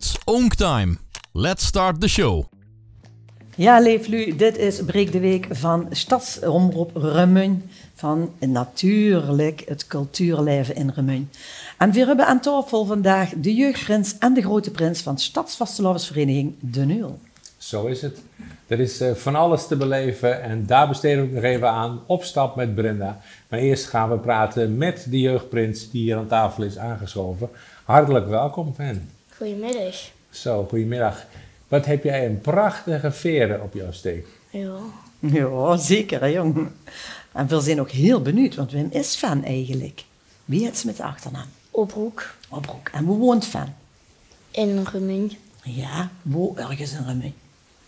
It's Oonk time. Let's start the show. Ja, leeflu, dit is Breek de Week van Stadsomroep Remun. Van natuurlijk het cultuurleven in Remun. En we hebben aan tafel vandaag de jeugdprins en de grote prins van Stadsvastelovensvereniging De Nul. Zo is het. Er is van alles te beleven en daar besteden we nog even aan op stap met Brenda. Maar eerst gaan we praten met de jeugdprins die hier aan tafel is aangeschoven. Hartelijk welkom, Van. Goedemiddag. Zo, goedemiddag. Wat heb jij een prachtige veren op jouw steek. Ja. Ja, zeker hè, jong. En we zijn ook heel benieuwd, want Wim is fan eigenlijk. Wie is met de achternaam? Oproek Oproek. En hoe woont fan? in Remun. Ja, wo ergens in Remun.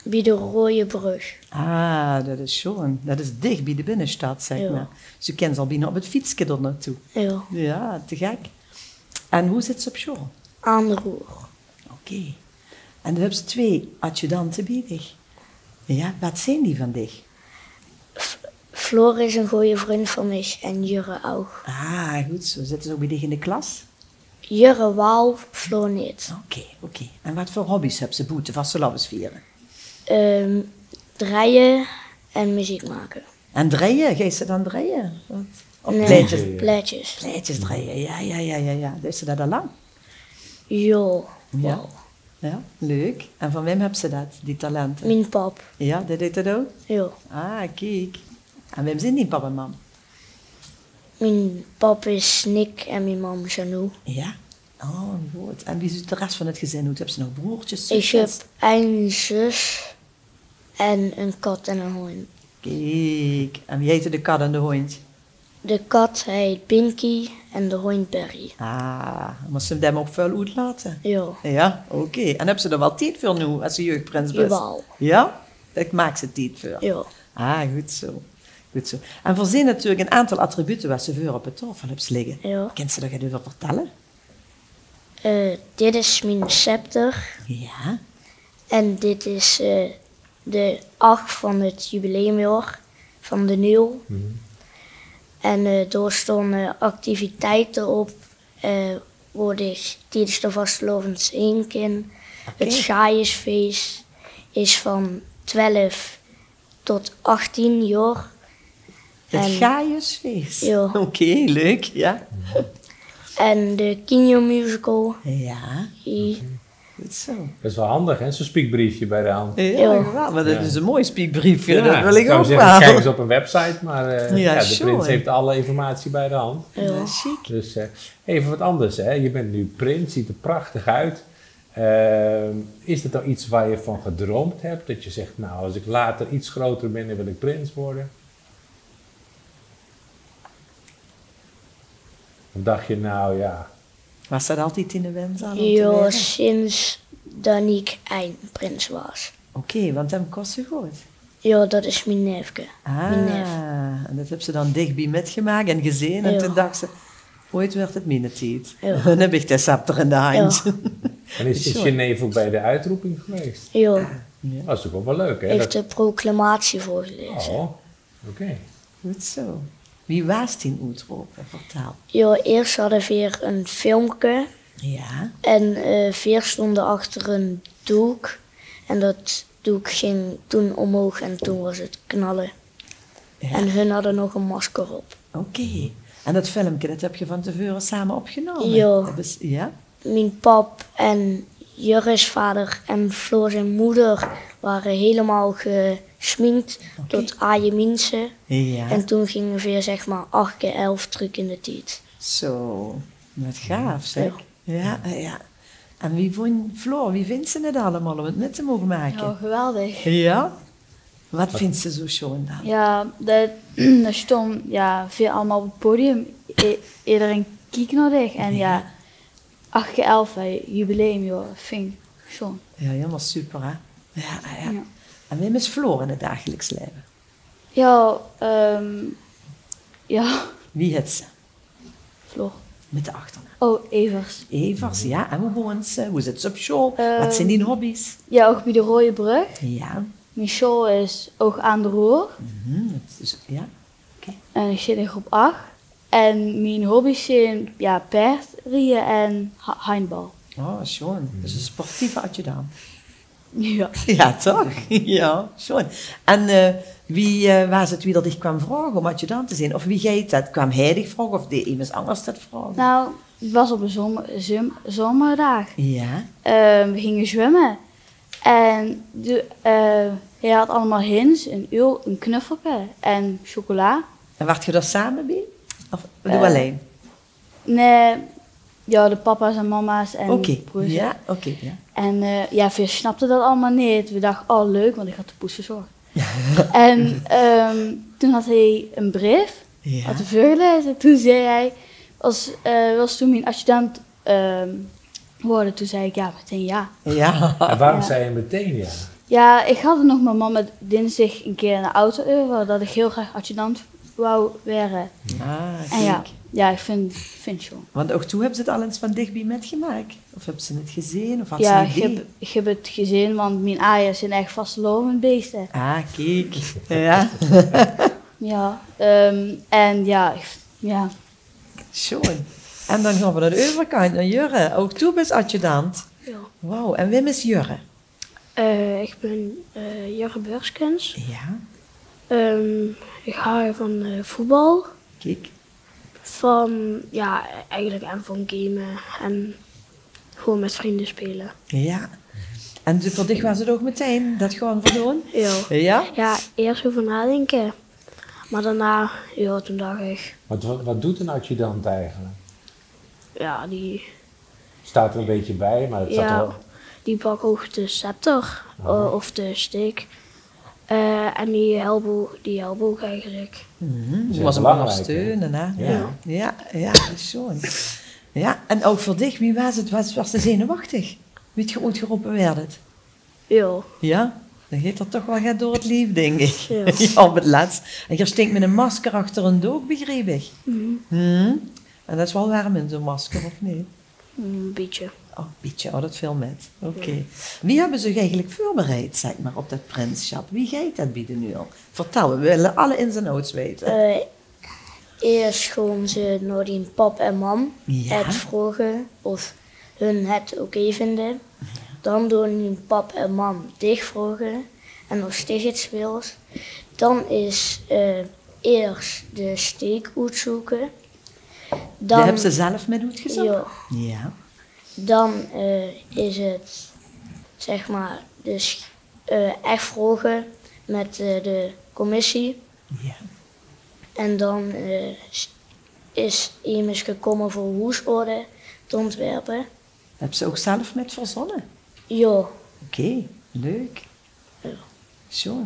Bij de Rode Brug. Ah, dat is schoon. Dat is dicht bij de binnenstad, zeg Ja. maar. Ze kennen al bijna op het fietsje er naartoe. Ja. Ja, te gek. En hoe zit ze op school? Aan de Roer. Oké. En dan hebben ze 2 adjudanten bij zich. Ja, wat zijn die van dich? Floor is een goede vriend van mij en Jurre ook. Ah, goed zo. Zitten ze ook bij dich in de klas? Jurre wel, Floor niet. Oké. En wat voor hobby's hebben ze boete vastelovensvieren? Draaien en muziek maken. En draaien? Geef ze dan draaien? Of Nee, pleitjes? Pleitjes. Pleitjes draaien, ja. Is ze dat al lang? Jo. Ja. Wow. Ja, leuk. En van wem hebben ze dat, die talenten? Mijn pap. Ja, dat deed het ook? Jo. Ah, kijk. En wem zijn die papa en mam? Mijn pap is Nick en mijn mam Janou. Ja. Oh, goed. En wie is de rest van het gezin? Hoe hebben ze nog broertjes, Ik heb zusjes? een zus en een kat en een hond. Kijk. En wie heette de kat en de hond? De kat heet Pinky en de hond Perry. Ah, moest ze hem ook veel uitlaten? Ja. Ja, oké. En hebben ze er wel tijd voor nu, als ze jeugdprins bent? Jawel. Ja? Dat maakt ze tijd voor? Ja. Ah, goed zo. Goed zo. En voor zijn natuurlijk een aantal attributen waar ze voor op het tafel hebben liggen. Ja. Kunt ze daar even vertellen? Dit is mijn scepter Ja. en dit is de 8 van het jubileumjaar van de Nul. En daar staan activiteiten op waar ik tijdens de vastelovens heen kan. Het Gaiusfeest is van 12 tot 18 jaar. Het En- Gaiusfeest? Ja. Oké, leuk, ja. En de Kinyo Musical. Ja, die- goed zo. Dat is wel handig, hè? Zo'n spiekbriefje bij de hand. Ja, Ja. wel, maar dat Ja. is een mooi spiekbriefje, Ja, dat wil ik zou ook zeggen, wel. kijk eens op een website, maar Ja, de zo, prins hè. heeft alle informatie bij de hand. Ja, chic. Dus even wat anders, hè? Je bent nu prins, ziet er prachtig uit. Is het nou iets waar je van gedroomd hebt? Dat je zegt, nou, als ik later iets groter ben, dan wil ik prins worden? Of dacht je, nou ja, Was dat altijd in de wens aan? om te Ja, worden? sinds dat ik eindprins was. Oké, want hem kost ze goed. Ja, dat is mijn neefje. Mijn neef. Ah, en dat hebben ze dan dichtbij metgemaakt en gezien. En Ja. toen dacht ze, ooit werd het mijn tijd. Ja. Dan heb ik de scepter in de hand. en is Zo. je neef ook bij de uitroeping geweest? Ja, Dat is toch ook wel leuk, hè? heeft de proclamatie voorgelezen. Oh, oké. Goed zo. Wie was die uitroepen? Vertel. Ja, eerst hadden we weer een filmpje Ja. en veer stonden achter een doek. En dat doek ging toen omhoog en toen was het knallen. Ja. En hun hadden nog een masker op. Oké. En dat filmpje, dat heb je van tevoren samen opgenomen? Ja. Ja? Mijn pap en Jurre's vader en Floor zijn moeder waren helemaal gesminkt tot Aje Minse. Ja. En toen gingen we weer zeg maar 8 keer 11 truc in de tijd. Zo. Wat gaaf, zeg. Ja. En wie vond Floor, wie vindt ze het allemaal om het met te mogen maken? Ja, geweldig. Ja? Wat vindt ze zo schoon dan? Ja, dat stond veel allemaal op het podium. Iedereen keek naar dich. En ja, 8 keer 11 jubileum, joh, vind ik schoon. Ja, helemaal super, hè? Ja. Ja. En wie is Floor in het dagelijks leven? Ja, ja, Wie het ze? Floor. Met de achternaam. Oh, Evers. Evers, ja. En hoe woont ze? Hoe zit ze op school? Wat zijn die hobby's? Ja, ook bij de Rode Brug. Ja. Mijn school is ook aan de Roer. Ja. En ik zit in groep 8. En mijn hobby's zijn paardrijden en handbal. Oh, schoon. Dus een sportieve adjudant. Ja. Ja, toch? Ja, schoon. En wie was het wie dat dich kwam vragen om adjudant te zijn? Of wie gij dat? Kwam hij dich vragen of deed iemand anders dat vragen? Nou, het was op een zomerdag. Ja. We gingen zwemmen. En hij had allemaal hints, een ul, een knuffelke en chocola. En wacht je daar samen bij? Of doe alleen? Nee, ja, de papa's en mama's en Oké, broers. ja, oké. Ja. En ja, we snapten dat allemaal niet. We dachten, oh leuk, want ik had de poes verzorgd. En toen had hij een brief, Ja. had hij voorgelezen. Toen zei hij, was toen mijn adjudant worden. Toen zei ik, ja, meteen ja. Ja. En waarom Ja. zei je meteen ja? Ja, ik had er nog met mama dinsdag een keer in de auto over, dat ik heel graag adjudant wou worden. Ah, En kijk. ja, ik vind het zo. Want ook toen hebben ze het al eens van dichtbij metgemaakt. Of hebben ze het gezien? Of had Ja, ze een idee? ik heb het gezien, want mijn eieren zijn echt vastlopend beesten. Ah, kijk. Ja. Ja, en ja. Schoon. En dan gaan we naar de overkant, naar Jurre. Ook toe bent adjudant. Ja. Wauw. En wim is Jurre? Ik ben Jurre Beurskens. Ja. Ik hou van voetbal. Kijk. Van, ja, eigenlijk en van gamen. En gewoon met vrienden spelen. Ja. En voor dich was het ook meteen dat gewoon verdoen? Ja. Ja? Ja, eerst over nadenken. Maar daarna, ja, toen dacht ik, Wat doet een adjudant eigenlijk? ja, die Staat er een beetje bij, maar het staat Ja, wel... die pakt ook de scepter of de steek. En die helpen ook eigenlijk. is Was hem heel allemaal belangrijk, steunen, hè? Ja. Ja, zo. Ja, en ook voor dich, wie was het? Was ze zenuwachtig? Weet je ooit geroepen werd het? Ja, Ja? Dan gaat dat toch wel gaat door het lief, denk ik. Ja. Ja, op het laatst. En je stinkt met een masker achter een doek, begreep ik. En dat is wel warm in zo'n masker, of niet? een beetje. Oh, beetje, oh, dat veel met. Oké. Wie hebben zich eigenlijk voorbereid, zeg maar, op dat prinsschap? Wie gaat dat bieden nu al? Vertel, we willen alle ins en outs weten. Eerst gewoon ze naar die pap en mam Ja. het vragen of hun het oké vinden. Dan door die pap en mam dicht vragen en nog steeds iets wils. Dan is eerst de steek uitzoeken. Die hebben ze zelf met uitgezocht? Ja, Ja. dan is het zeg maar dus echt vragen met de commissie. Ja. En dan is iemand gekomen voor huisorde te ontwerpen. Hebben ze ook zelf met verzonnen? Ja, Oké, leuk. Ja. Zo.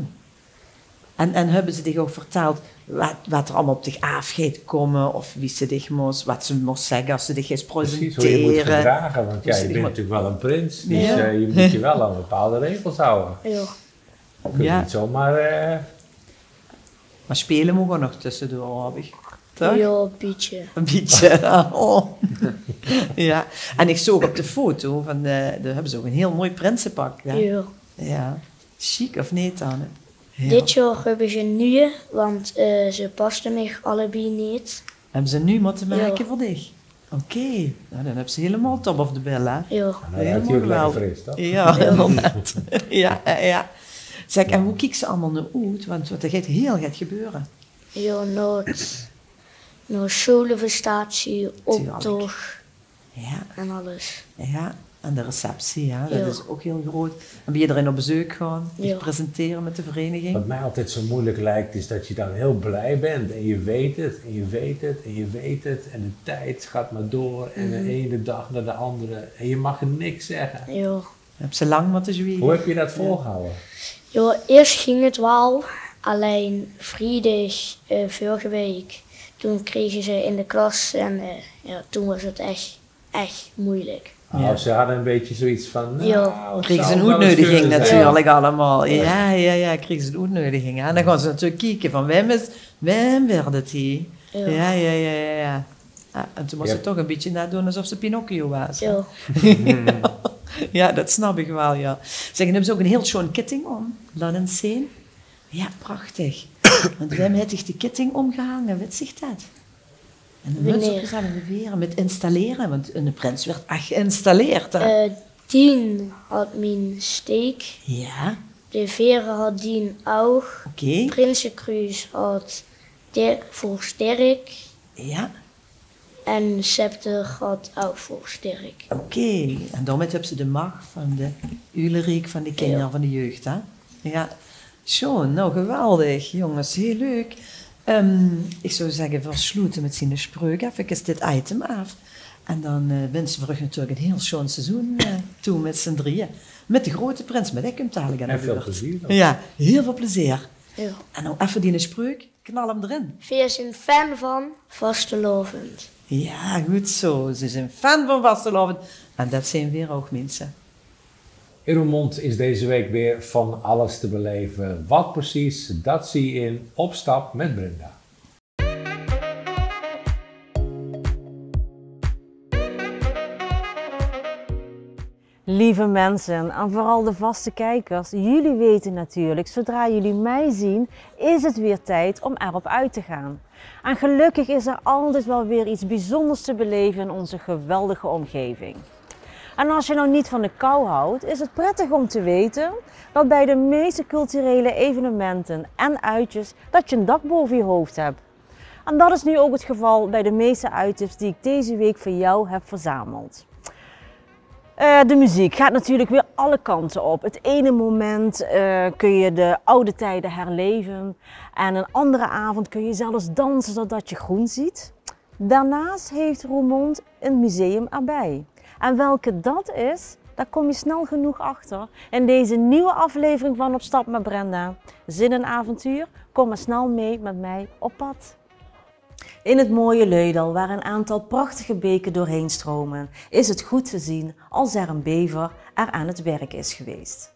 En hebben ze zich ook verteld wat er allemaal op zich af gaat komen? Of wie ze zich moest, wat ze moest zeggen als ze zich eens Precies hoe je moet presenteren? gedragen, want ja, Dus je je bent moet- natuurlijk wel een prins. Dus Ja. je moet je wel aan bepaalde regels houden. ja. Je kunt Ja. niet zomaar... Maar spelen moet gewoon nog tussendoor, heb ik. Toch? Ja, een beetje. Een beetje. Oh. Ja. En ik zag op de foto, daar hebben ze ook een heel mooi prinsenpak. Ja. Ja. Ja. Chic of niet dan? Ja. Dit jaar hebben ze nieuwe, want ze pasten me allebei niet. Hebben ze nu moeten maken Ja. voor dich? Oké. Nou, dan hebben ze helemaal top of de bill, hè? Ja. Nou ja, Helemaal natuurlijk lekker wel. fris, toch? Ja, inderdaad. Ja, ja. Zeg, en hoe kijken ze allemaal naar uit? Want er gaat heel gaat gebeuren. Ja, naar scholenverstatie, optocht Ja, en alles. ja. En de receptie, ja, dat Ja. is ook heel groot. En ben je erin op bezoek gaan, Ja. dich presenteren met de vereniging? Wat mij altijd zo moeilijk lijkt, is dat je dan heel blij bent. En je weet het, en je weet het, en je weet het. En de tijd gaat maar door. En de ene dag naar de andere. En je mag niks zeggen. Ja. Heb ze lang moeten zwiegen? Hoe heb je dat volgehouden? Ja, eerst ging het wel. Alleen vrijdag vorige week, toen kregen ze in de klas en ja, toen was het echt moeilijk. Nou, ze hadden een beetje zoiets van... Nou, Ja. het Kregen ze zou een wel eens uitnodiging kunnen zijn. natuurlijk allemaal. Ja, kregen ze een uitnodiging. En dan gaan ze natuurlijk kijken van wem werd het hier? Ja. Ja. Ah, en toen moest ze Ja. toch een beetje nadoen alsof ze Pinocchio was. Ja. Ja, dat snap ik wel, ja. Zeg, en hebben ze ook een heel schoon ketting om. Dan een scene. Ja, prachtig. Want wem heeft zich die ketting omgehangen? Wat zegt dat? En de muts opgezet en de veren met installeren, want een prins werd echt geïnstalleerd. Hè? Dien had mijn steek. Ja, De veren had Dien oog. oké. Prinsenkruis had voor sterk. Ja, En scepter had ook voor sterk. oké. En daarmee hebben ze de macht van de Ulerik, van de kinderen, van de jeugd. Hè? Ja, zo, nou geweldig, jongens, heel leuk. Ik zou zeggen, versloten met zijn spreuk. Even dit item af. En dan wensen we terug natuurlijk een heel schoon seizoen toe met z'n drieën. Met de grote prins, met ik hem dadelijk aan de En veel beurt. plezier. Ja, heel veel plezier. Ja. En nou even die spreuk, knal hem erin. Wees een fan van vastelovend. Ja, goed zo. Ze zijn fan van vastelovend. En dat zijn weer ook mensen. In Roermond is deze week weer van alles te beleven. Wat precies, dat zie je in Op stap met Brenda. Lieve mensen en vooral de vaste kijkers, jullie weten natuurlijk, zodra jullie mij zien, is het weer tijd om erop uit te gaan. En gelukkig is er altijd wel weer iets bijzonders te beleven in onze geweldige omgeving. En als je nou niet van de kou houdt, is het prettig om te weten dat bij de meeste culturele evenementen en uitjes dat je een dak boven je hoofd hebt. En dat is nu ook het geval bij de meeste uittips die ik deze week voor jou heb verzameld. De muziek gaat natuurlijk weer alle kanten op. Het ene moment kun je de oude tijden herleven en een andere avond kun je zelfs dansen zodat je groen ziet. Daarnaast heeft Roermond een museum erbij. En welke dat is, daar kom je snel genoeg achter in deze nieuwe aflevering van Op stap met Brenda. Zin en avontuur? Kom maar snel mee met mij op pad. In het mooie Leudal, waar een aantal prachtige beken doorheen stromen, is het goed te zien als er een bever er aan het werk is geweest.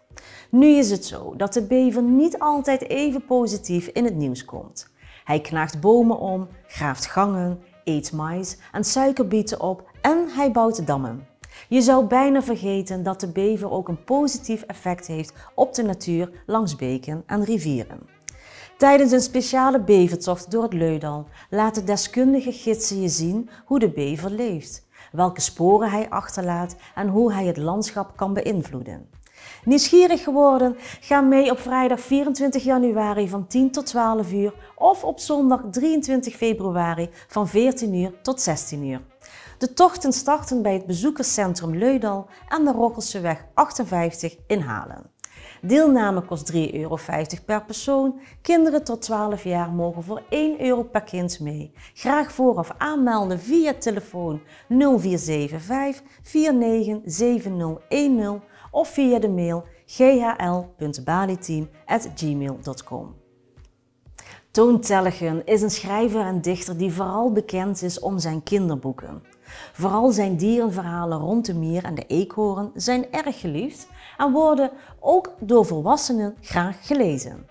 Nu is het zo dat de bever niet altijd even positief in het nieuws komt. Hij knaagt bomen om, graaft gangen, eet mais en suikerbieten op en hij bouwt dammen. Je zou bijna vergeten dat de bever ook een positief effect heeft op de natuur langs beken en rivieren. Tijdens een speciale bevertocht door het Leudal laten deskundige gidsen je zien hoe de bever leeft, welke sporen hij achterlaat en hoe hij het landschap kan beïnvloeden. Nieuwsgierig geworden? Ga mee op vrijdag 24 januari van 10 tot 12 uur of op zondag 23 februari van 14 uur tot 16 uur. De tochten starten bij het bezoekerscentrum Leudal aan de Rokkelseweg 58 in Halen. Deelname kost €3,50 per persoon. Kinderen tot 12 jaar mogen voor €1 per kind mee. Graag vooraf aanmelden via telefoon 0475 497010 of via de mail ghl.baliteam@gmail.com. Toon Tellegen is een schrijver en dichter die vooral bekend is om zijn kinderboeken. Vooral zijn dierenverhalen rond de mier en de eekhoorn zijn erg geliefd en worden ook door volwassenen graag gelezen.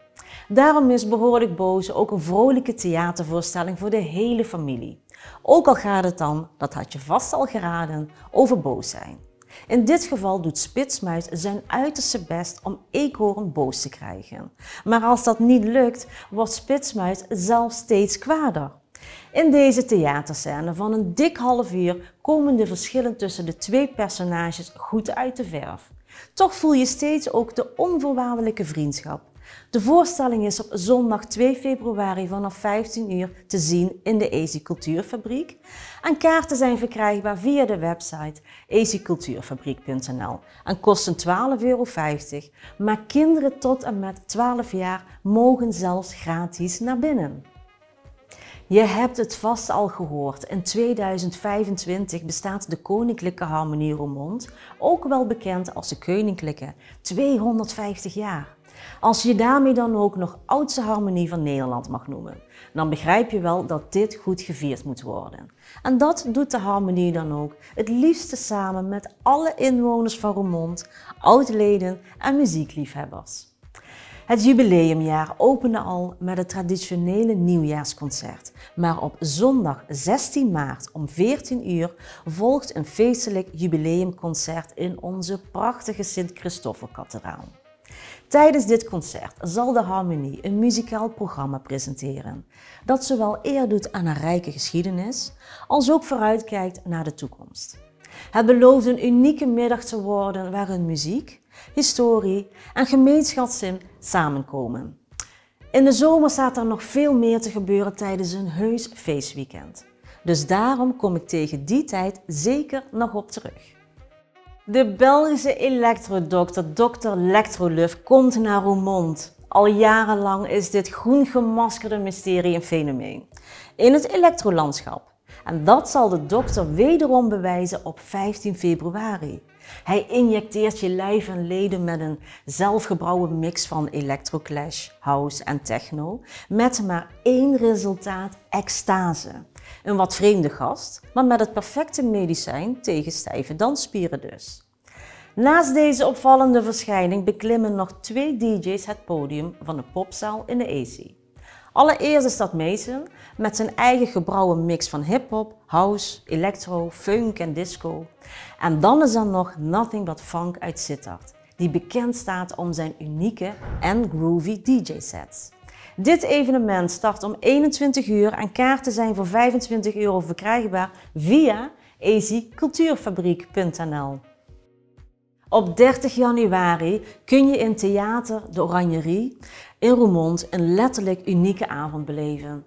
Daarom is Behoorlijk Boos ook een vrolijke theatervoorstelling voor de hele familie. Ook al gaat het dan, dat had je vast al geraden, over boos zijn. In dit geval doet Spitsmuis zijn uiterste best om eekhoorn boos te krijgen. Maar als dat niet lukt, wordt Spitsmuis zelfs steeds kwader. In deze theaterscène van een dik half uur komen de verschillen tussen de twee personages goed uit de verf. Toch voel je steeds ook de onvoorwaardelijke vriendschap. De voorstelling is op zondag 2 februari vanaf 15 uur te zien in de Easy Cultuurfabriek. En kaarten zijn verkrijgbaar via de website easycultuurfabriek.nl en kosten €12,50. Maar kinderen tot en met 12 jaar mogen zelfs gratis naar binnen. Je hebt het vast al gehoord, in 2025 bestaat de Koninklijke Harmonie Roermond, ook wel bekend als de Koninklijke, 250 jaar. Als je daarmee dan ook nog oudste harmonie van Nederland mag noemen, dan begrijp je wel dat dit goed gevierd moet worden. En dat doet de harmonie dan ook het liefste samen met alle inwoners van Roermond, oud-leden en muziekliefhebbers. Het jubileumjaar opende al met het traditionele nieuwjaarsconcert, maar op zondag 16 maart om 14 uur volgt een feestelijk jubileumconcert in onze prachtige Sint-Christoffelkathedraal. Tijdens dit concert zal de Harmonie een muzikaal programma presenteren dat zowel eer doet aan een rijke geschiedenis als ook vooruitkijkt naar de toekomst. Het belooft een unieke middag te worden waarin muziek, historie en gemeenschapszin samenkomen. In de zomer staat er nog veel meer te gebeuren tijdens een heus feestweekend. Dus daarom kom ik tegen die tijd zeker nog op terug. De Belgische elektrodokter Dr. Lectroluf komt naar Roermond. Al jarenlang is dit groen gemaskerde mysterie een fenomeen in het elektrolandschap. En dat zal de dokter wederom bewijzen op 15 februari. Hij injecteert je lijf en leden met een zelfgebrouwen mix van electroclash, house en techno, met maar één resultaat: extase. Een wat vreemde gast, maar met het perfecte medicijn tegen stijve dansspieren dus. Naast deze opvallende verschijning beklimmen nog 2 DJ's het podium van de popzaal in de AC. Allereerst is dat Mason met zijn eigen gebrouwen mix van hip-hop, house, electro, funk en disco. En dan is er nog Nothing But Funk uit Sittard, die bekend staat om zijn unieke en groovy DJ-sets. Dit evenement start om 21 uur en kaarten zijn voor €25 verkrijgbaar via easycultuurfabriek.nl. Op 30 januari kun je in Theater de Oranjerie in Roermond een letterlijk unieke avond beleven.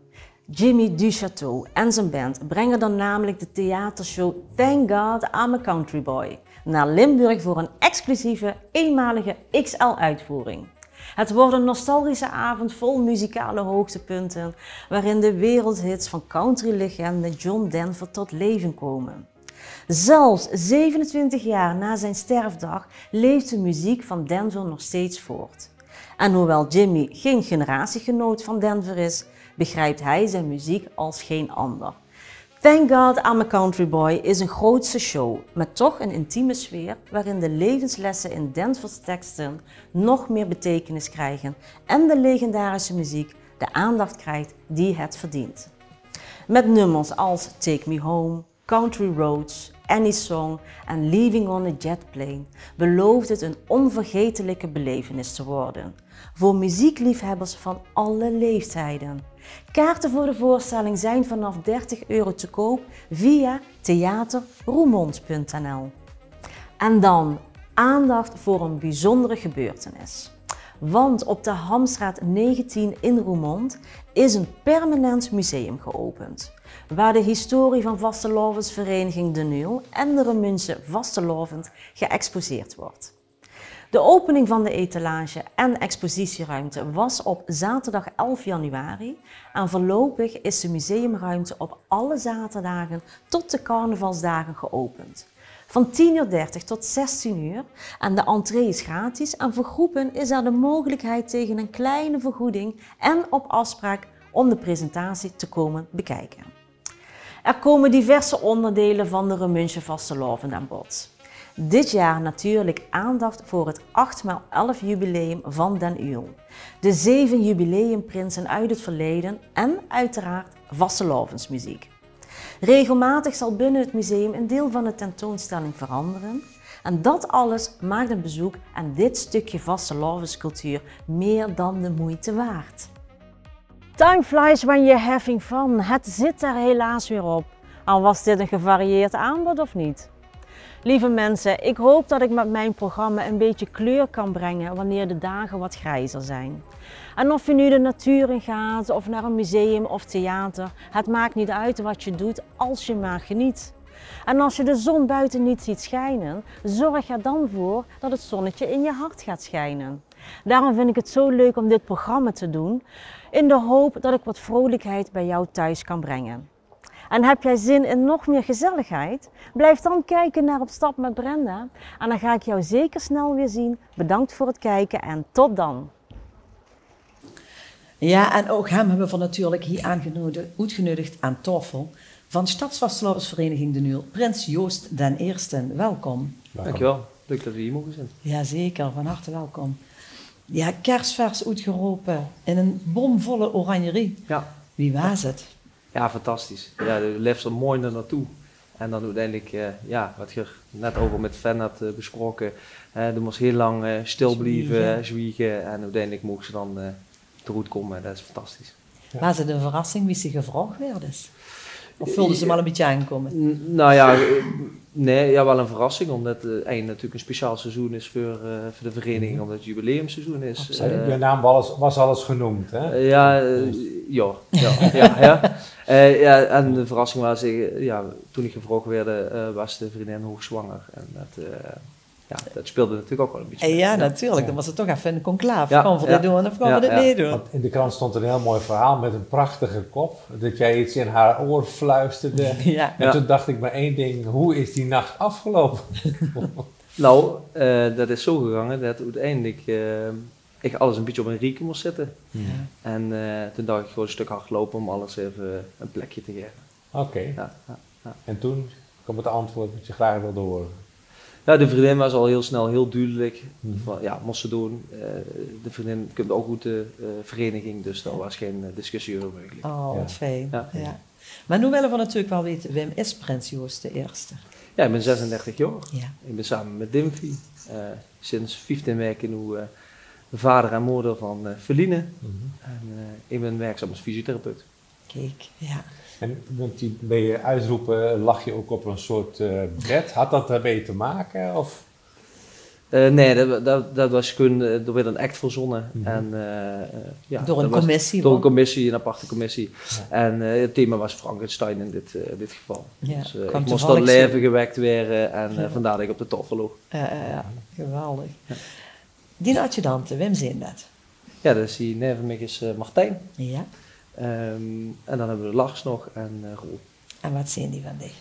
Jimmy Duchateau en zijn band brengen dan namelijk de theatershow Thank God I'm a Country Boy naar Limburg voor een exclusieve eenmalige XL-uitvoering. Het wordt een nostalgische avond vol muzikale hoogtepunten waarin de wereldhits van countrylegende John Denver tot leven komen. Zelfs 27 jaar na zijn sterfdag leeft de muziek van Denver nog steeds voort. En hoewel Jimmy geen generatiegenoot van Denver is, begrijpt hij zijn muziek als geen ander. Thank God I'm a Country Boy is een grootse show met toch een intieme sfeer waarin de levenslessen in Denver's teksten nog meer betekenis krijgen en de legendarische muziek de aandacht krijgt die het verdient. Met nummers als Take Me Home, Country Roads, Any Song en Leaving on a Jet Plane belooft het een onvergetelijke belevenis te worden voor muziekliefhebbers van alle leeftijden. Kaarten voor de voorstelling zijn vanaf €30 te koop via theaterroermond.nl. En dan aandacht voor een bijzondere gebeurtenis. Want op de Hamstraat 19 in Roermond is een permanent museum geopend, waar de historie van vastelovensvereniging De Nul en de Remunse Vastelovend geëxposeerd wordt. De opening van de etalage en expositieruimte was op zaterdag 11 januari en voorlopig is de museumruimte op alle zaterdagen tot de carnavalsdagen geopend. Van 10:30 tot 16 uur en de entree is gratis en voor groepen is er de mogelijkheid tegen een kleine vergoeding en op afspraak om de presentatie te komen bekijken. Er komen diverse onderdelen van de Remunse Vastelovend aan bod. Dit jaar natuurlijk aandacht voor het 8x11 jubileum van Den Uyl, de 7 jubileumprinsen uit het verleden en uiteraard vastelovensmuziek. Regelmatig zal binnen het museum een deel van de tentoonstelling veranderen en dat alles maakt een bezoek aan dit stukje vastelovenscultuur meer dan de moeite waard. Time flies when you're having fun. Het zit er helaas weer op. Al was dit een gevarieerd aanbod of niet? Lieve mensen, ik hoop dat ik met mijn programma een beetje kleur kan brengen wanneer de dagen wat grijzer zijn. En of je nu de natuur in gaat of naar een museum of theater, het maakt niet uit wat je doet als je maar geniet. En als je de zon buiten niet ziet schijnen, zorg er dan voor dat het zonnetje in je hart gaat schijnen. Daarom vind ik het zo leuk om dit programma te doen, in de hoop dat ik wat vrolijkheid bij jou thuis kan brengen. En heb jij zin in nog meer gezelligheid? Blijf dan kijken naar Op Stap met Brenda en dan ga ik jou zeker snel weer zien. Bedankt voor het kijken en tot dan! Ja, en ook hem hebben we natuurlijk hier uitgenodigd aan tafel van Stadsvastelovensvereniging De Nul, Prins Joost den Eersten. Welkom. Dankjewel, leuk dat we hier mogen zijn. Jazeker, van harte welkom. Ja, kerstvers uitgeroepen in een bomvolle oranjerie. Ja. Wie was het? Ja, fantastisch. Ja, de lef zo mooi er naartoe. En dan uiteindelijk, wat je net ook al met Fan had besproken, toen moest heel lang stil blijven, zwiegen en uiteindelijk mogen ze dan te goed komen. Dat is fantastisch. Ja. Was het een verrassing wie ze gevraagd werden? Of vulden ze maar een beetje aankomen? Nou ja, nee, wel een verrassing, omdat het eigenlijk natuurlijk een speciaal seizoen is voor de vereniging, omdat het jubileumseizoen is. Je naam was alles genoemd, hè? Ja. En de verrassing was, toen ik gevraagd werd, was de vriendin hoogzwanger. En dat speelde natuurlijk ook wel een beetje. Ja, natuurlijk. Dan was het toch even een conclave. Gaan we dit doen of gaan we dit niet doen? Want in de krant stond een heel mooi verhaal met een prachtige kop. Dat jij iets in haar oor fluisterde. En toen dacht ik maar één ding. Hoe is die nacht afgelopen? Nou, dat is zo gegaan dat uiteindelijk ik alles een beetje op een rieken moest zetten. En toen dacht ik gewoon een stuk hardlopen om alles even een plekje te geven. Oké. En toen kwam het antwoord wat je graag wilde horen. Ja, de vriendin was al heel snel heel duidelijk. Van, moest ze doen. De vriendin komt ook goed de vereniging, dus daar was geen discussie over mogelijk. Oh, wat fijn. Ja. Maar nu willen we natuurlijk wel weten, wem is Prins Joost de Eerste? Ja, ik ben 36 jaar. Ja. Ik ben samen met Dimfy. Sinds 15 weken nu vader en moeder van Feline. En ik ben werkzaam als fysiotherapeut. Kijk, ja. En bij je uitroepen lag je ook op een soort bed. Had dat daarmee te maken? Of? Nee, dat was gewoon, er werd een act verzonnen. En, door een commissie? Door een commissie, een aparte commissie. Ja. En het thema was Frankenstein in dit geval. Ja, dus ik moest tot leven gewekt worden en vandaar dat ik op de toffel lag. Ja, geweldig. Ja. Die adjudanten, wem zijn dat? Ja, dat is die nevenmiddels Martijn. Ja. En dan hebben we Lars nog en Roel. En wat zijn die van die?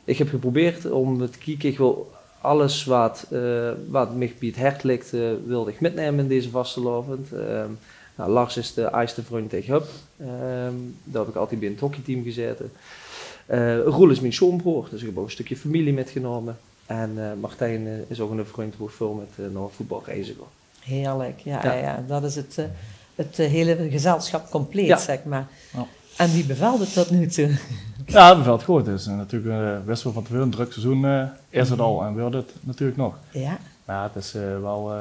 Ik heb geprobeerd om te kijken, ik wil alles wat me bij het hart ligt, wilde ik metnemen in deze vastelovend. Lars is de eerste vriend tegen Hub. Daar heb ik altijd bij het hockeyteam gezeten. Roel is mijn schoonbroer, dus ik heb ook een stukje familie metgenomen. En Martijn is ook een vriend hoe veel met naar voetbalreizen gaan. Heerlijk, ja. Dat is het hele gezelschap compleet, zeg maar. Ja. En wie bevalt het tot nu toe? Ja, het bevalt goed. Het is natuurlijk wisten we van tevoren een druk seizoen is het al en wordt het natuurlijk nog. Ja. Maar het is wel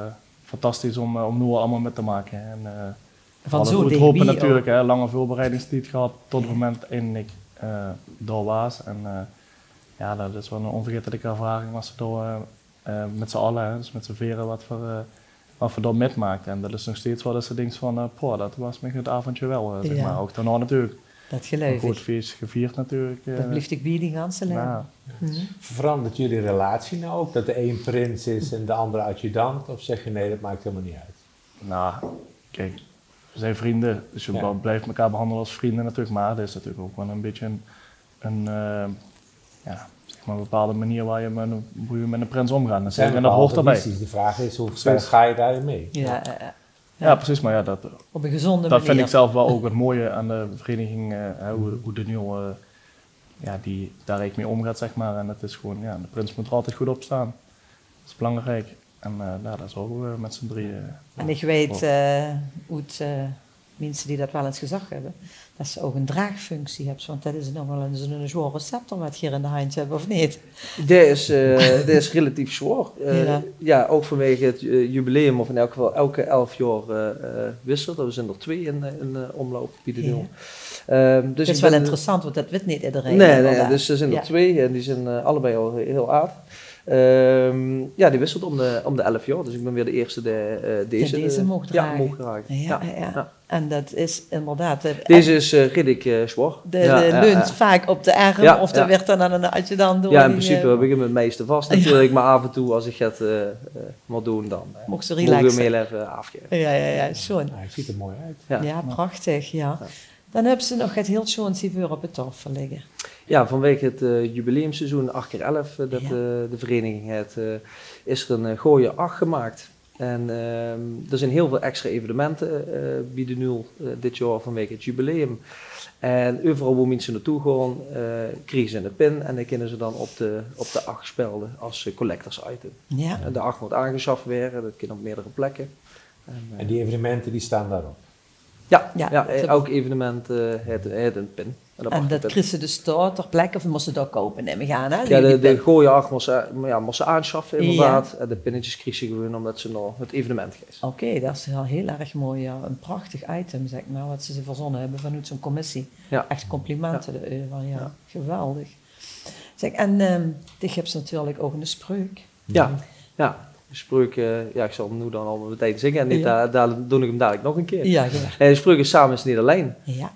fantastisch om nu al allemaal met te maken. En, van zo het hopen natuurlijk, lange voorbereidingstijd gehad tot het moment eindelijk door was. En dat is wel een onvergetelijke ervaring als we door met z'n allen, dus met z'n veren wat we door metmaakten. En dat is nog steeds wel eens een ding van, dat was met het avondje wel, zeg maar. Ook daarna natuurlijk. Dat geloof ik. Een goed feest gevierd natuurlijk. Dat blijft ik bij die ganse leven. Verandert jullie relatie nou ook? Dat de een prins is en de andere adjudant? Of zeg je nee, dat maakt helemaal niet uit? Nou, kijk, we zijn vrienden. Dus je blijft elkaar behandelen als vrienden natuurlijk. Maar er is natuurlijk ook wel een beetje een bepaalde manier hoe je met een prins omgaat. En dat hoort erbij. De vraag is, hoe ver ga je daarin mee? Ja, precies, maar dat op een gezonde manier. Dat vind ik zelf wel ook het mooie aan de vereniging, hoe de nieuwe, die daar eigenlijk mee omgaat, zeg maar. En het is gewoon, de prins moet er altijd goed op staan. Dat is belangrijk. En dat is ook met z'n drieën. En ik weet hoe het, mensen die dat wel eens gezegd hebben, dat ze ook een draagfunctie hebben. Want dat is nog wel een zware scepter wat je hier in de hand hebt, of niet? Dat is relatief zwaar. Ook vanwege het jubileum, of in elk geval elke 11 jaar wisselt. Er zijn er 2 in omloop bij de nieuw. Dus het is wel interessant, want dat weet niet iedereen. Nee, dus er zijn er 2 en die zijn allebei al heel aardig. Die wisselt om de 11 jaar, dus ik ben weer de eerste die deze mocht dragen. Ja. En dat is inderdaad... Deze is redelijk zwaar. Leunt vaak op de arm, of dat werd dan aan een adjudant door. Ja, in principe heb ik hem het meeste vast natuurlijk, maar af en toe als ik het moet doen, dan mocht ze relaxen. Moet ik hem heel even afgeven. Ja, zo. Het ziet er mooi uit. Ja, prachtig, ja. Dan hebben ze nog het heel schoon civuur op het tafel liggen. Ja, vanwege het jubileumseizoen 8x11 dat de vereniging heeft, is er een gooie 8 gemaakt. En er zijn heel veel extra evenementen bij de nul dit jaar vanwege het jubileum. En overal waar mensen naartoe gaan, krijgen ze een pin en dan kunnen ze dan op de 8 spelden als collectors item. Ja. De 8 moet aangeschaft worden, dat kan op meerdere plekken. En die evenementen die staan daarop? Ja, elk evenement heeft een pin. En dat kreeg ze dus daar ter plekke of moesten ze dat kopen, neem ik aan, hè? Ja, de gooien acht moesten ze aanschaffen inderdaad. En de pinnetjes kreeg ze gewoon omdat ze nog het evenement geeft. Oké, dat is wel heel erg mooi, ja. Een prachtig item, zeg maar, wat ze verzonnen hebben vanuit zo'n commissie. Ja. Echt complimenten ervan, ja. Geweldig. Zeg, en dit hebt natuurlijk ook een spreuk. Ja. De spreuk, ik zal hem nu dan al meteen zingen en niet, daar doe ik hem dadelijk nog een keer. Ja, de spreuk is samen is niet alleen. Ja.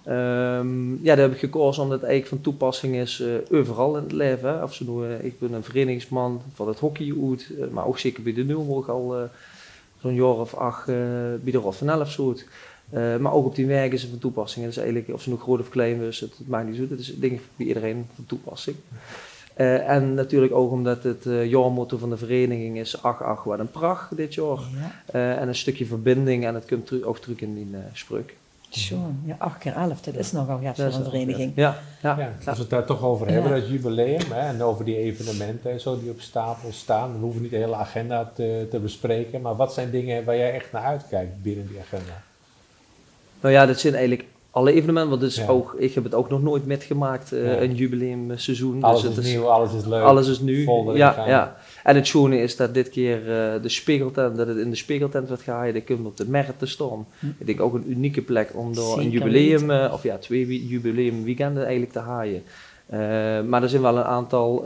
Daar heb ik gekozen omdat het eigenlijk van toepassing is overal in het leven. Hè. Of ze doen, ik ben een verenigingsman van het hockey uit, maar ook zeker bij de Nul, waar ik al zo'n jaar of 8 bij de Rot van Elf zoet. Maar ook op die werk is het van toepassing. Het is eigenlijk, of ze nu groot of klein is, het maakt niet uit. Het is denk ik bij iedereen van toepassing. En natuurlijk ook omdat het jaarmotto van de vereniging is 8-8 wat een pracht dit jaar. Ja. En een stukje verbinding en het komt ook terug in die spreuk. Schoon, ja, 8 keer 11, dat is nogal gat voor een vereniging. Ja. Als we het daar toch over hebben, dat jubileum, hè, en over die evenementen en zo die op stapel staan, we hoeven niet de hele agenda te bespreken, maar wat zijn dingen waar jij echt naar uitkijkt binnen die agenda? Nou ja, dat zijn eigenlijk alle evenementen, want dus ook, ik heb het ook nog nooit metgemaakt, een jubileumseizoen. Alles dus is nieuw, alles is leuk. Alles is nu, ja. En het schone is dat dit keer de Spiegeltent, dat het in de Spiegeltent werd gehouden, dat komt op de Merk te staan. Ik denk ook een unieke plek om door een jubileum, of 2 jubileumweekenden eigenlijk te haaien. Maar er zijn wel een aantal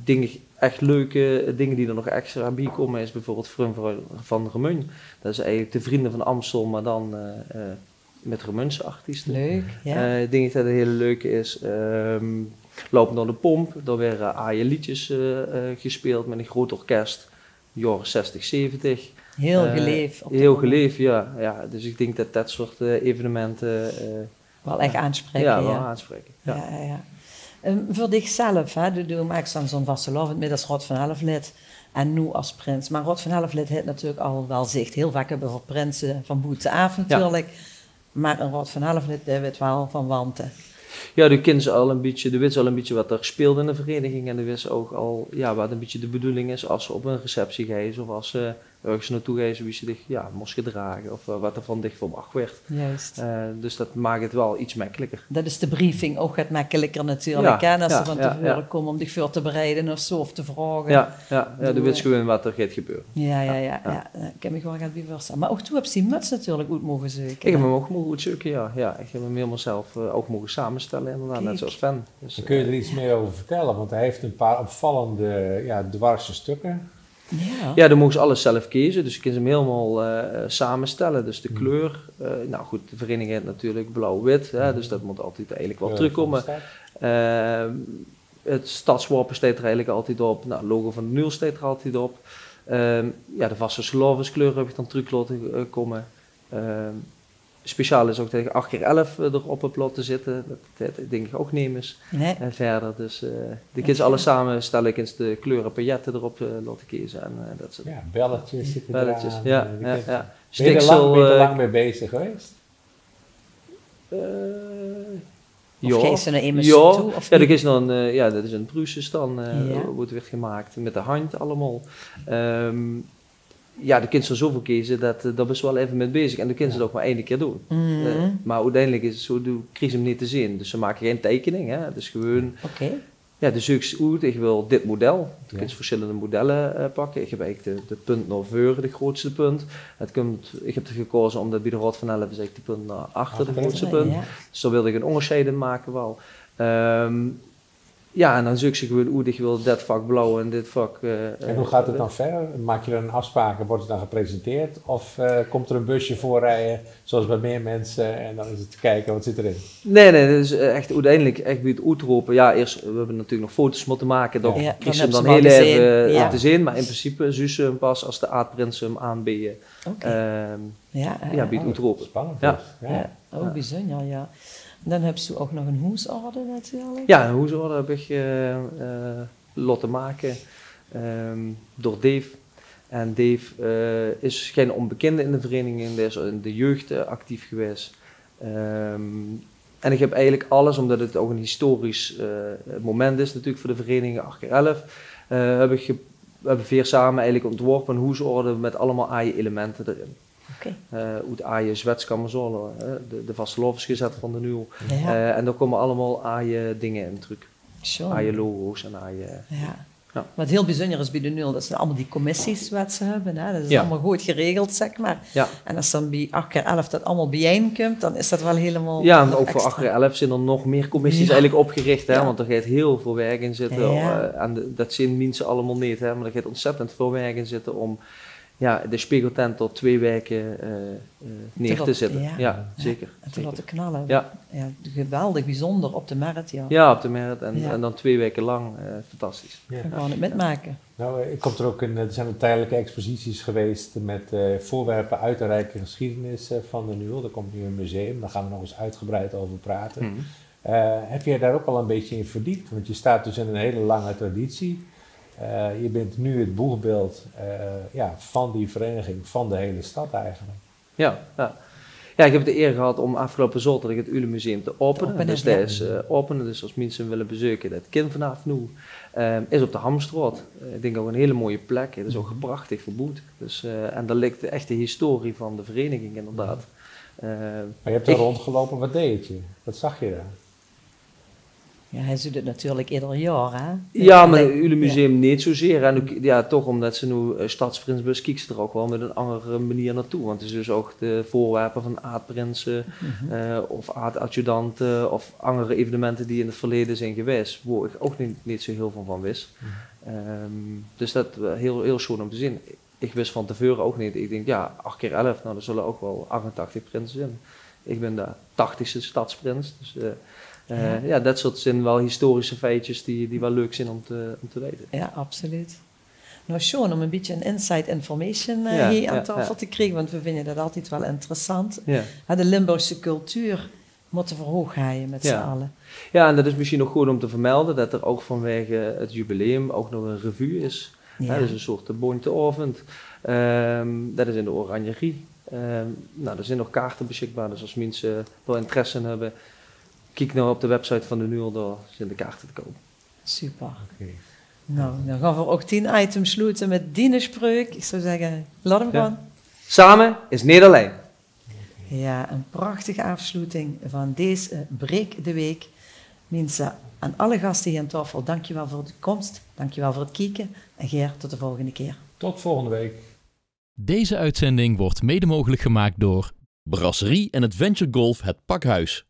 dingen, echt leuke dingen die er nog extra bij komen, is bijvoorbeeld Vriend van Remun. Dat is eigenlijk de Vrienden van Amstel, maar dan met Remunse artiesten. Leuk, ja. Ik denk dat het hele leuke is. Lopen door de pomp, daar werden aaie liedjes gespeeld met een groot orkest, jaren 60, 70. Heel geleefd. Heel geleefd, ja. Dus ik denk dat dat soort evenementen wel echt aanspreken. Ja, wel aanspreken. Ja. Voor dichzelf, je maakt dan zo'n vastelavond met als Rot van Elflid en nu als prins. Maar Rot van Elflid heeft natuurlijk al wel zicht. Heel vaak hebben we voor prinsen van Boete-avond natuurlijk. Ja. Maar een Rot van Elflid, daar weet wel van wanten. Ja, de kind al een beetje, de wist al een beetje wat er speelt in de vereniging en de wist ook al wat een beetje de bedoeling is als ze op een receptie gaan of als ze ergens naartoe gaan, wie ze zich moest gedragen of wat er van dicht verwacht werd. Juist. Dus dat maakt het wel iets makkelijker. Dat is de briefing ook het makkelijker natuurlijk, als ze van tevoren komen om zich voor te bereiden of zo, of te vragen. De wist gewoon wat er gaat gebeuren. Ja. Ik heb me gewoon gaan bijvoorstellen. Maar ook toen heb je die muts natuurlijk goed mogen zoeken. Ik heb hem ook mogen zoeken, ja. Ik heb hem helemaal zelf ook mogen samenstellen, inderdaad, net zoals Fan. Dus, dan kun je er iets meer over vertellen, want hij heeft een paar opvallende dwarse stukken. Ja, dan mogen ze alles zelf kiezen, dus je kunt hem helemaal samenstellen. Dus de kleur, nou goed, de vereniging heeft natuurlijk blauw-wit, dus dat moet altijd eigenlijk wel terugkomen. Het stadswapen staat er eigenlijk altijd op, het logo van de Nul staat er altijd op. De vaste Slovenskleur heb ik dan terug laten komen. Speciaal is ook dat ik 8x11 erop heb laten zitten. Dat denk ik ook neem is. Nee. En verder. Dus de kids alles samenstellen. Ik eens de kleuren pailletten erop laten kiezen. En, dat soort. Ja, belletjes zitten belletjes, eraan. ja. Ben je er lang mee bezig geweest? Of geef ze nou eenmaal toe? Of dat is dan, dat is een Pruses dan, wordt weer gemaakt met de hand allemaal. De kind zal zoveel kiezen, daar ben je wel even mee bezig. En de kind het ook maar 1 keer doen. Maar uiteindelijk is het zo, krijg je hem niet te zien. Dus ze maken geen tekening, hè. Dus gewoon, de zoeks uit, ik wil dit model. Je kunt verschillende modellen pakken. Ik heb eigenlijk de punt naar voren, de grootste punt. Ik heb er gekozen omdat bij de Rot van Elf is eigenlijk de punt naar achter, de grootste punt. Dus daar wilde ik een onderscheid in maken wel. En dan zoek je gewoon ik wil dit vak blauw en dit vak... en hoe gaat het dan verder? Maak je dan een afspraak en wordt het dan gepresenteerd? Of komt er een busje voorrijden, zoals bij meer mensen, en dan is het te kijken, wat zit erin? Nee, dat is echt uiteindelijk echt bij het uitroepen. Ja, eerst, we hebben natuurlijk nog foto's moeten maken, dan krijg je hem dan heel even te zien. Maar in principe zie je hem pas als de aardprinsen hem aanbieden. Bij het uitroepen. Spannend. Bijzonder, ja. Dan heb je ook nog een hoesorde natuurlijk. Ja, een hoesorde heb ik laten maken door Dave. En Dave is geen onbekende in de vereniging, hij is in de jeugd actief geweest. En ik heb eigenlijk alles, omdat het ook een historisch moment is natuurlijk voor de vereniging 8x11, hebben we 4 samen eigenlijk ontworpen een hoesorde met allemaal AI-elementen erin. Oké. Uit aaien zwetskammerzolen, de vastelovensgezet van de Nul. Ja. En daar komen allemaal aaien dingen in terug. Zo. Aaien logo's en aaien... Ja. Ja. Wat heel bijzonder is bij de Nul, dat ze allemaal die commissies wat ze hebben. Hè? Dat is Ja. allemaal goed geregeld, zeg maar. Ja. En als dan bij 8x11 dat allemaal bijeenkomt, dan is dat wel helemaal... Ja, en nog ook voor extra. 8x11 zijn er nog meer commissies Ja. eigenlijk opgericht, hè, Ja. want er gaat heel veel werk in zitten. Ja. En dat zien mensen allemaal niet, hè, maar er gaat ontzettend veel werk in zitten om de spiegeltent tot 2 weken neer te zetten. Ja. Ja, zeker. En te zeker. laten knallen. Ja. Ja, geweldig bijzonder op de markt, ja. Ja, op de markt en, Ja. en dan 2 weken lang, fantastisch. Ja. Gewoon het metmaken. Nou, er zijn tijdelijke exposities geweest met voorwerpen uit de rijke geschiedenis van de Nul. Er komt nu een museum, daar gaan we nog eens uitgebreid over praten. Mhm. Heb jij daar ook al een beetje in verdiept? Want je staat dus in een hele lange traditie. Je bent nu het boegbeeld van die vereniging, van de hele stad eigenlijk. Ja, ja. Ja, ik heb de eer gehad om afgelopen zaterdag het Ulemuseum te openen. Dus dat is openen, dus als mensen willen bezoeken, dat kind vanaf nu is op de Hamstraat. Ik denk ook een hele mooie plek. Het is ook prachtig verbouwd. Dus, en daar ligt de echte historie van de vereniging inderdaad. Maar je hebt er rondgelopen, wat deed je? Wat zag je daar? Ja, hij doet het natuurlijk ieder jaar, hè? Ja, maar het Ulemuseum niet zozeer. En ook, ja, toch omdat ze nu Stadsprinsbus kijken ze er ook wel met een andere manier naartoe. Want het is dus ook de voorwerpen van aardprinsen of aardadjudanten of andere evenementen die in het verleden zijn geweest, waar ik ook niet zo heel veel van wist. Dus dat heel, heel schoon om te zien. Ik wist van tevoren ook niet. Ik denk, ja, 8x11, nou, er zullen ook wel 88 prinsen zijn. Ik ben de 80ste stadsprins. Dus ja, dat soort zijn wel historische feitjes die wel leuk zijn om te weten. Ja, absoluut. Nou, Sean, om een beetje een inside information Ja, hier aan ja, tafel ja. te krijgen, want we vinden dat altijd wel interessant. Ja. De Limburgse cultuur moeten verhoog gaan met z'n allen. Ja, en dat is misschien nog goed om te vermelden, dat er ook vanwege het jubileum ook nog een revue is. Ja. Dat is een soort bonteavond. Dat is in de Oranjerie. Nou, er zijn nog kaarten beschikbaar, dus als mensen daar interesse in hebben, kijk nou op de website van de Nul, daar zijn de kaarten te kopen. Super. Okay. Nou, dan gaan we ook 10 items sluiten met dienenspreuk. Ik zou zeggen, laat hem gaan. Samen is niet alleen. Ja, een prachtige afsluiting van deze Breek de Week. Mensen, aan alle gasten hier aan tafel, dankjewel voor de komst. Dankjewel voor het kijken. En Geer, tot de volgende keer. Tot volgende week. Deze uitzending wordt mede mogelijk gemaakt door Brasserie en Adventure Golf Het Pakhuis.